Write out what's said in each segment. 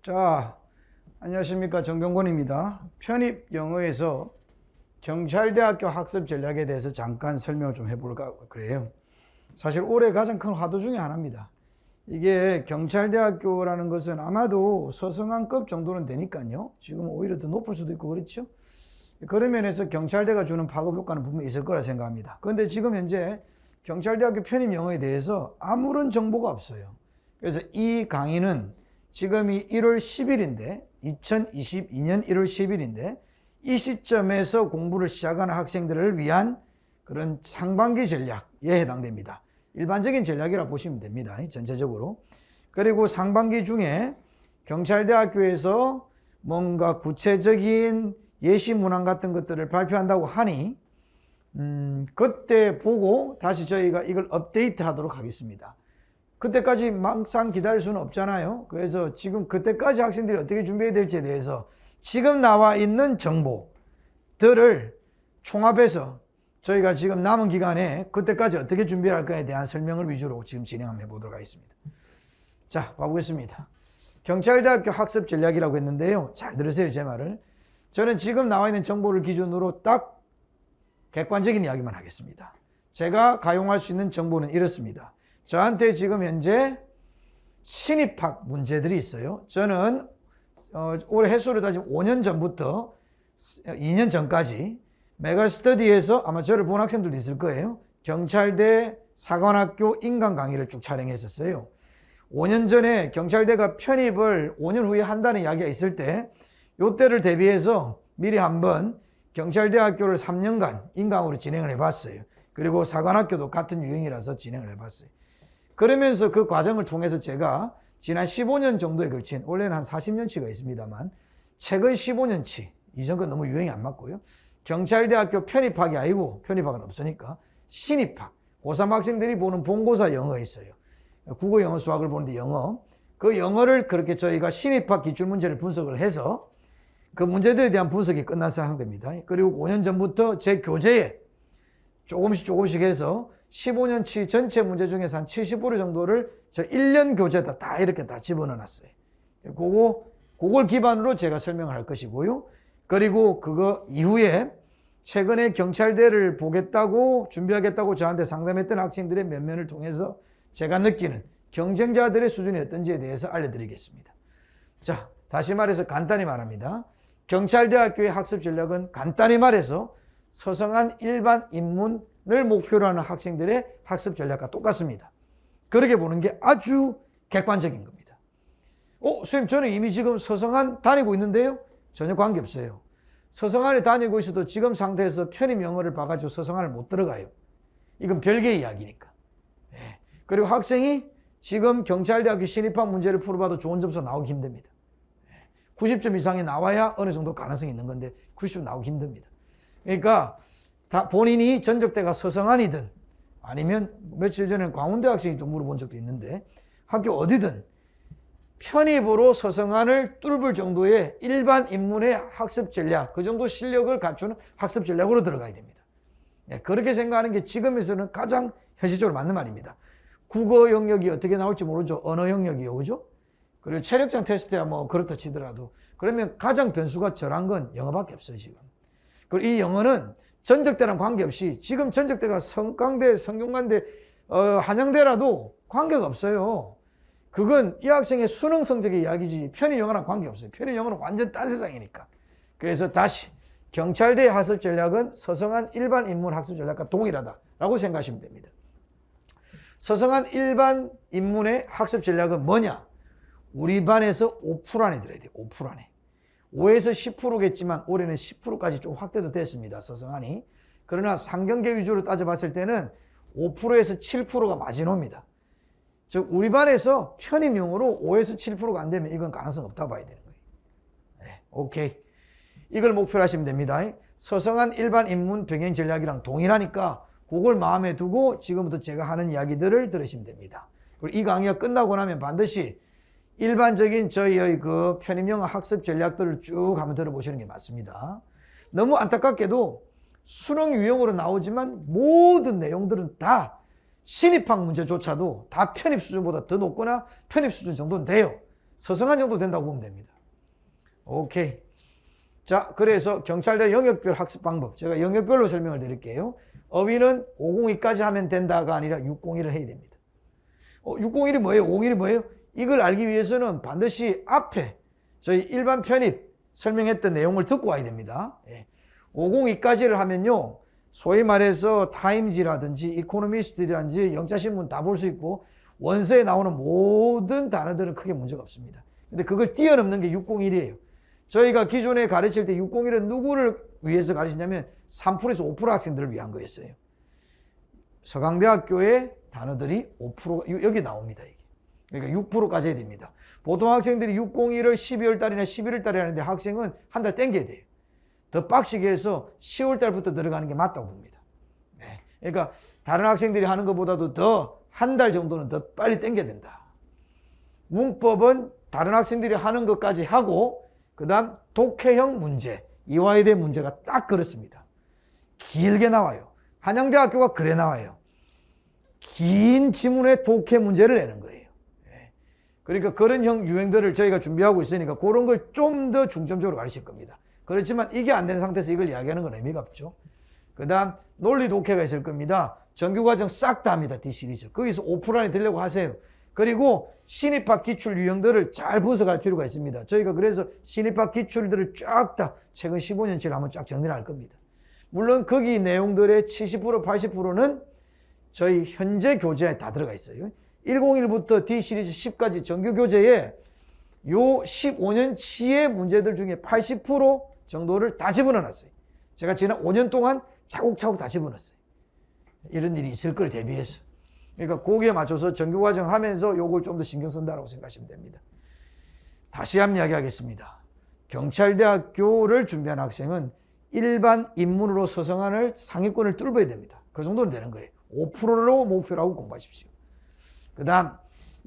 자, 안녕하십니까. 정경곤입니다. 편입 영어에서 경찰대학교 학습 전략에 대해서 잠깐 설명을 좀 해볼까 그래요. 사실 올해 가장 큰 화두 중에 하나입니다. 이게 경찰대학교라는 것은 아마도 서성한급 정도는 되니까요. 지금 오히려 더 높을 수도 있고 그렇죠. 그런 면에서 경찰대가 주는 파급 효과는 분명히 있을 거라 생각합니다. 그런데 지금 현재 경찰대학교 편입 영어에 대해서 아무런 정보가 없어요. 그래서 이 강의는 지금이 1월 10일인데 2022년 1월 10일인데 이 시점에서 공부를 시작하는 학생들을 위한 그런 상반기 전략에 해당됩니다. 일반적인 전략이라 보시면 됩니다. 전체적으로. 그리고 상반기 중에 경찰대학교에서 뭔가 구체적인 예시 문항 같은 것들을 발표한다고 하니 그때 보고 다시 저희가 이걸 업데이트 하도록 하겠습니다. 그때까지 막상 기다릴 수는 없잖아요. 그래서 지금 그때까지 학생들이 어떻게 준비해야 될지에 대해서 지금 나와 있는 정보들을 총합해서 저희가 지금 남은 기간에 그때까지 어떻게 준비를 할까에 대한 설명을 위주로 지금 진행해 보도록 하겠습니다. 자, 봐보겠습니다. 경찰대학교 학습 전략이라고 했는데요. 잘 들으세요, 제 말을. 저는 지금 나와 있는 정보를 기준으로 딱 객관적인 이야기만 하겠습니다. 제가 가용할 수 있는 정보는 이렇습니다. 저한테 지금 현재 신입학 문제들이 있어요. 저는 올해 횟수로 따지면 5년 전부터 2년 전까지 메가스터디에서 아마 저를 본 학생들도 있을 거예요. 경찰대 사관학교 인강 강의를 쭉 촬영했었어요. 5년 전에 경찰대가 편입을 5년 후에 한다는 이야기가 있을 때 이때를 대비해서 미리 한번 경찰대학교를 3년간 인강으로 진행을 해봤어요. 그리고 사관학교도 같은 유형이라서 진행을 해봤어요. 그러면서 그 과정을 통해서 제가 지난 15년 정도에 걸친, 원래는 한 40년치가 있습니다만 최근 15년치, 이전 건 너무 유행이 안 맞고요. 경찰대학교 편입학이 아니고, 편입학은 없으니까 신입학, 고3 학생들이 보는 본고사 영어가 있어요. 국어, 영어, 수학을 보는데 영어. 그 영어를 그렇게 저희가 신입학 기출문제를 분석을 해서 그 문제들에 대한 분석이 끝나서 상태입니다. 그리고 5년 전부터 제 교재에 조금씩 해서 15년치 전체 문제 중에서 한 70% 정도를 저 1년 교재에다 다 이렇게 다 집어넣어 놨어요. 그걸 기반으로 제가 설명을 할 것이고요. 그리고 그거 이후에 최근에 경찰대를 보겠다고 준비하겠다고 저한테 상담했던 학생들의 면면을 통해서 제가 느끼는 경쟁자들의 수준이 어떤지에 대해서 알려드리겠습니다. 자, 다시 말해서 간단히 말합니다. 경찰대학교의 학습 전략은 간단히 말해서 서성한 일반 인문을 목표로 하는 학생들의 학습 전략과 똑같습니다. 그렇게 보는 게 아주 객관적인 겁니다. 선생님, 저는 이미 지금 서성한 다니고 있는데요? 전혀 관계없어요. 서성한에 다니고 있어도 지금 상태에서 편입 영어를 봐가지고 서성한을 못 들어가요. 이건 별개의 이야기니까. 그리고 학생이 지금 경찰대학교 신입학 문제를 풀어봐도 좋은 점수 나오기 힘듭니다. 90점 이상이 나와야 어느 정도 가능성이 있는 건데 90점 나오기 힘듭니다. 그러니까 본인이 전적대가 서성한이든 아니면 며칠 전에 광운대 학생이 또 물어본 적도 있는데 학교 어디든 편입으로 서성한을 뚫을 정도의 일반 인문의 학습 전략, 그 정도 실력을 갖추는 학습 전략으로 들어가야 됩니다. 그렇게 생각하는 게 지금에서는 가장 현실적으로 맞는 말입니다. 국어 영역이 어떻게 나올지 모르죠. 언어 영역이요, 그죠? 그리고 체력장 테스트야 뭐 그렇다 치더라도 그러면 가장 변수가 절한 건 영어밖에 없어요, 지금. 그리고 이 영어는 전적대랑 관계없이 지금 전적대가 성강대, 성균관대, 한양대라도 관계가 없어요. 그건 이 학생의 수능 성적의 이야기지 편입 영어랑 관계없어요. 편입 영어는 완전 딴 세상이니까. 그래서 다시 경찰대의 학습 전략은 서성한 일반 인문 학습 전략과 동일하다라고 생각하시면 됩니다. 서성한 일반 인문의 학습 전략은 뭐냐? 우리 반에서 5% 안에 들어야 돼요. 5% 안에. 5에서 10%겠지만 올해는 10%까지 좀 확대도 됐습니다. 서성한이. 그러나 상경계 위주로 따져봤을 때는 5%에서 7%가 마지노입니다. 즉 우리 반에서 편입용으로 5에서 7%가 안 되면 이건 가능성 없다고 봐야 되는 거예요. 네, 오케이. 이걸 목표로 하시면 됩니다. 서성한 일반 인문 병행 전략이랑 동일하니까 그걸 마음에 두고 지금부터 제가 하는 이야기들을 들으시면 됩니다. 그리고 이 강의가 끝나고 나면 반드시 일반적인 저희의 그 편입영어 학습 전략들을 쭉 한번 들어보시는 게 맞습니다. 너무 안타깝게도 수능 유형으로 나오지만 모든 내용들은 다 신입학 문제조차도 다 편입 수준보다 더 높거나 편입 수준 정도는 돼요. 서성한 정도 된다고 보면 됩니다. 오케이. 자, 그래서 경찰대 영역별 학습 방법. 제가 영역별로 설명을 드릴게요. 어휘는 502까지 하면 된다가 아니라 601을 해야 됩니다. 601이 뭐예요? 501이 뭐예요? 이걸 알기 위해서는 반드시 앞에 저희 일반 편입 설명했던 내용을 듣고 와야 됩니다. 502까지를 하면요, 소위 말해서 타임지라든지 이코노미스트라든지 영자신문 다 볼 수 있고 원서에 나오는 모든 단어들은 크게 문제가 없습니다. 근데 그걸 뛰어넘는 게 601이에요. 저희가 기존에 가르칠 때 601은 누구를 위해서 가르치냐면 3%에서 5% 학생들을 위한 거였어요. 서강대학교의 단어들이 5% 여기 나옵니다. 이게. 그러니까 6%까지 해야 됩니다. 보통 학생들이 601을 12월 달이나 11월 달에 하는데 학생은 한 달 땡겨야 돼요. 더 빡시게 해서 10월 달부터 들어가는 게 맞다고 봅니다. 네. 그러니까 다른 학생들이 하는 것보다도 더 한 달 정도는 더 빨리 땡겨야 된다. 문법은 다른 학생들이 하는 것까지 하고 그 다음 독해형 문제, 이화여대 문제가 딱 그렇습니다. 길게 나와요. 한양대학교가 그래 나와요. 긴 지문의 독해 문제를 내는 거예요. 그러니까 그런 유형들을 저희가 준비하고 있으니까 그런 걸 좀 더 중점적으로 가르칠 겁니다. 그렇지만 이게 안 된 상태에서 이걸 이야기하는 건 의미가 없죠. 그 다음 논리 독해가 있을 겁니다. 정규과정 싹 다 합니다. D시리즈. 거기서 5% 안에 들려고 하세요. 그리고 신입학 기출 유형들을 잘 분석할 필요가 있습니다. 저희가 그래서 신입학 기출들을 쫙 다 최근 15년치를 한번 쫙 정리를 할 겁니다. 물론 거기 내용들의 70% 80%는 저희 현재 교재에 다 들어가 있어요. 101부터 D시리즈 10까지 정규 교재에 요 15년치의 문제들 중에 80% 정도를 다 집어넣었어요. 제가 지난 5년 동안 차곡차곡 다 집어넣었어요. 이런 일이 있을 걸 대비해서. 그러니까 거기에 맞춰서 정규과정 하면서 요걸 좀 더 신경 쓴다고 생각하시면 됩니다. 다시 한번 이야기하겠습니다. 경찰대학교를 준비한 학생은 일반 인문으로 서성안을 상위권을 뚫어야 됩니다. 그 정도는 되는 거예요. 5%로 목표로 하고 공부하십시오. 그 다음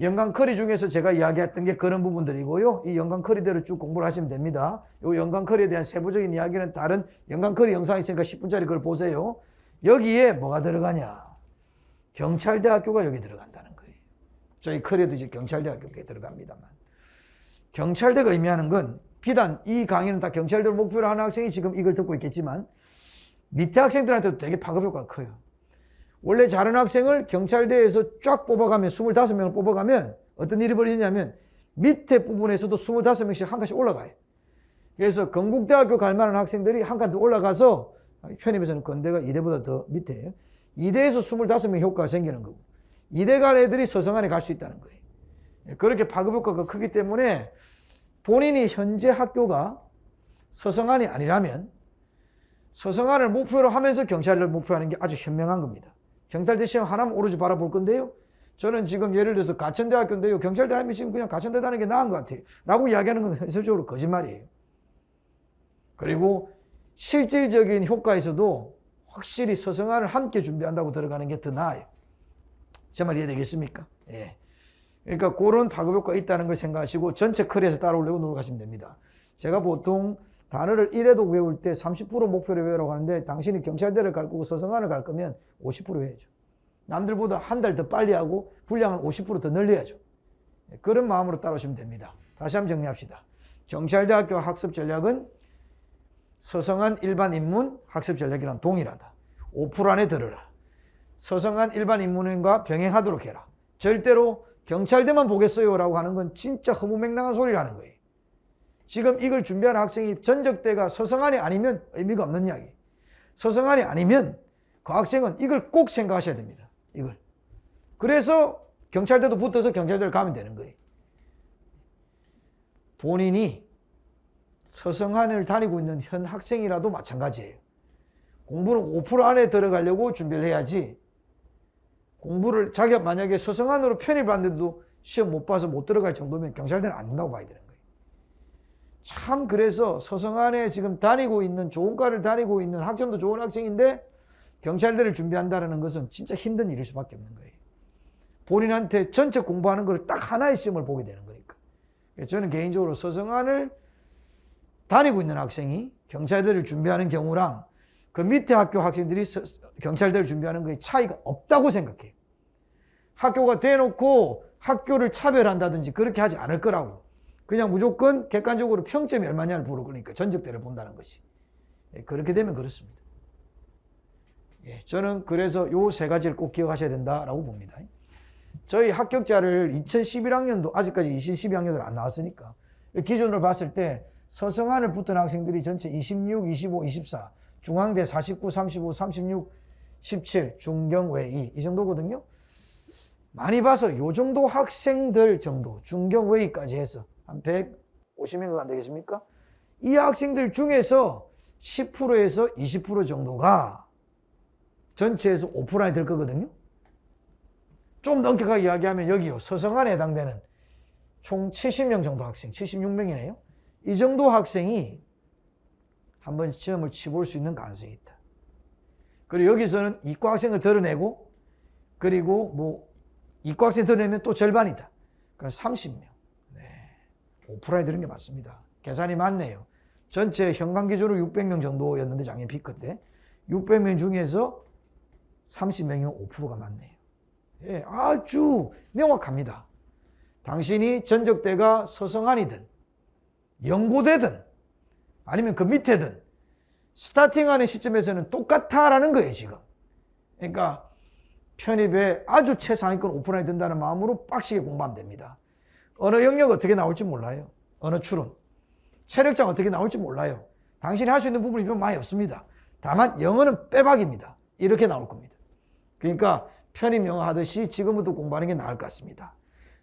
연강커리 중에서 제가 이야기했던 게 그런 부분들이고요. 이 연강커리대로 쭉 공부를 하시면 됩니다. 이 연강커리에 대한 세부적인 이야기는 다른 연강커리 영상이 있으니까 10분짜리 그걸 보세요. 여기에 뭐가 들어가냐? 경찰대학교가 여기 들어간다는 거예요. 저희 커리어도 이제 경찰대학교에 들어갑니다만. 경찰대가 의미하는 건 비단 이 강의는 다 경찰대를 목표로 하는 학생이 지금 이걸 듣고 있겠지만 밑에 학생들한테도 되게 파급 효과가 커요. 원래 잘하는 학생을 경찰대에서 쫙 뽑아가면 25명을 뽑아가면 어떤 일이 벌어지냐면 밑에 부분에서도 25명씩 한 칸씩 올라가요. 그래서 건국대학교 갈 만한 학생들이 한 칸 더 올라가서 편입에서는 건대가 이대보다 더 밑에예요. 이대에서 25명 효과가 생기는 거고 이대 갈 애들이 서성안에 갈 수 있다는 거예요. 그렇게 파급 효과가 크기 때문에 본인이 현재 학교가 서성안이 아니라면 서성안을 목표로 하면서 경찰을 목표하는 게 아주 현명한 겁니다. 경찰대 시험 하나만 오로지 바라볼 건데요. 저는 지금 예를 들어서 가천대학교인데요. 경찰대 하면 지금 그냥 가천대 다니는 게 나은 것 같아요. 라고 이야기하는 건 현실적으로 거짓말이에요. 그리고 실질적인 효과에서도 확실히 서성안을 함께 준비한다고 들어가는 게 더 나아요. 제 말 이해되겠습니까? 예. 그러니까 그런 파급 효과가 있다는 걸 생각하시고 전체 커리에서 따라오려고 노력하시면 됩니다. 제가 보통 단어를 1회도 외울 때 30% 목표를 외우라고 하는데 당신이 경찰대를 갈 거고 서성안을 갈 거면 50% 해야죠. 남들보다 한 달 더 빨리 하고 분량을 50% 더 늘려야죠. 그런 마음으로 따라오시면 됩니다. 다시 한번 정리합시다. 경찰대학교 학습 전략은 서성안 일반 인문 학습 전략이랑 동일하다. 5% 안에 들어라. 서성안 일반 인문과 병행하도록 해라. 절대로 경찰대만 보겠어요 라고 하는 건 진짜 허무맹랑한 소리라는 거예요. 지금 이걸 준비하는 학생이 전적대가 서성안이 아니면 의미가 없는 이야기. 서성안이 아니면 그 학생은 이걸 꼭 생각하셔야 됩니다. 이걸. 그래서 경찰대도 붙어서 경찰대를 가면 되는 거예요. 본인이 서성안을 다니고 있는 현 학생이라도 마찬가지예요. 공부는 5% 안에 들어가려고 준비를 해야지 공부를 자기가 만약에 서성안으로 편입을 하는데도 시험 못 봐서 못 들어갈 정도면 경찰대는 안 된다고 봐야 되는 거예요. 참 그래서 서성안에 지금 다니고 있는 좋은 과를 다니고 있는 학점도 좋은 학생인데 경찰대를 준비한다는 것은 진짜 힘든 일일 수밖에 없는 거예요. 본인한테 전체 공부하는 걸 딱 하나의 시험을 보게 되는 거니까. 저는 개인적으로 서성안을 다니고 있는 학생이 경찰대를 준비하는 경우랑 그 밑에 학교 학생들이 경찰대를 준비하는 거에 차이가 없다고 생각해요. 학교가 대놓고 학교를 차별한다든지 그렇게 하지 않을 거라고. 그냥 무조건 객관적으로 평점이 얼마냐를 보러 그러니까 전적대를 본다는 것이. 예, 그렇게 되면 그렇습니다. 예, 저는 그래서 요 세 가지를 꼭 기억하셔야 된다라고 봅니다. 저희 합격자를 2011학년도 아직까지 2012학년들 안 나왔으니까 기준으로 봤을 때 서성안을 붙은 학생들이 전체 26, 25, 24, 중앙대 49, 35, 36, 17, 중경 외2 이 정도거든요. 많이 봐서 요 정도 학생들 정도 중경 외2까지 해서 한 150명 안 되겠습니까? 이 학생들 중에서 10%에서 20% 정도가 전체에서 5% 될 거거든요. 좀 넘게가게 이야기하면 여기요. 서성안에 해당되는 총 70명 정도 학생, 76명이네요. 이 정도 학생이 한번 시험을 치볼 수 있는 가능성이 있다. 그리고 여기서는 이과 학생을 드러내고 그리고 뭐 이과 학생 드러내면 또 절반이다. 그럼 30명. 네. 5%에 드는 게 맞습니다. 계산이 맞네요. 전체 현강 기준으로 600명 정도였는데 작년 피크 때 600명 중에서 30명이면 5%가 맞네요. 예, 아주 명확합니다. 당신이 전적대가 서성안이든 연고대든 아니면 그 밑에든 스타팅하는 시점에서는 똑같다라는 거예요 지금. 그러니까 편입에 아주 최상위권 5%에 든다는 마음으로 빡시게 공부하면 됩니다. 언어 영역 어떻게 나올지 몰라요. 언어 추론 체력장 어떻게 나올지 몰라요. 당신이 할 수 있는 부분이 좀 많이 없습니다. 다만 영어는 빼박입니다. 이렇게 나올 겁니다. 그러니까 편입 영어 하듯이 지금부터 공부하는 게 나을 것 같습니다.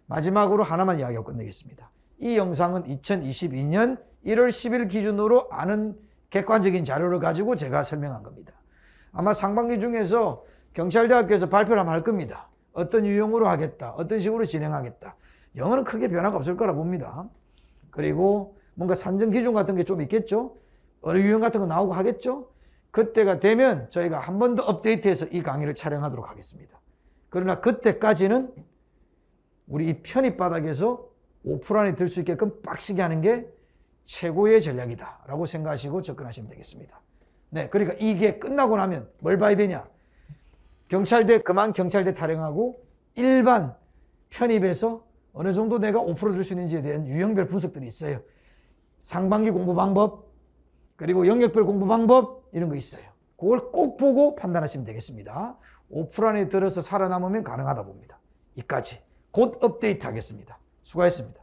마지막으로 하나만 이야기하고 끝내겠습니다. 이 영상은 2022년 1월 10일 기준으로 아는 객관적인 자료를 가지고 제가 설명한 겁니다. 아마 상반기 중에서 경찰대학교에서 발표를 한번 할 겁니다. 어떤 유형으로 하겠다, 어떤 식으로 진행하겠다. 영어는 크게 변화가 없을 거라 봅니다. 그리고 뭔가 산정 기준 같은 게 좀 있겠죠. 언어 유형 같은 거 나오고 하겠죠. 그때가 되면 저희가 한 번 더 업데이트해서 이 강의를 촬영하도록 하겠습니다. 그러나 그때까지는 우리 이 편입 바닥에서 5% 안에 들 수 있게끔 빡시게 하는 게 최고의 전략이다 라고 생각하시고 접근하시면 되겠습니다. 네, 그러니까 이게 끝나고 나면 뭘 봐야 되냐. 경찰대 그만 경찰대 타령하고 일반 편입에서 어느 정도 내가 5% 들 수 있는지에 대한 유형별 분석들이 있어요. 상반기 공부 방법 그리고 영역별 공부 방법 이런 거 있어요. 그걸 꼭 보고 판단하시면 되겠습니다. 5% 안에 들어서 살아남으면 가능하다 봅니다. 이까지 곧 업데이트 하겠습니다. 수고하셨습니다.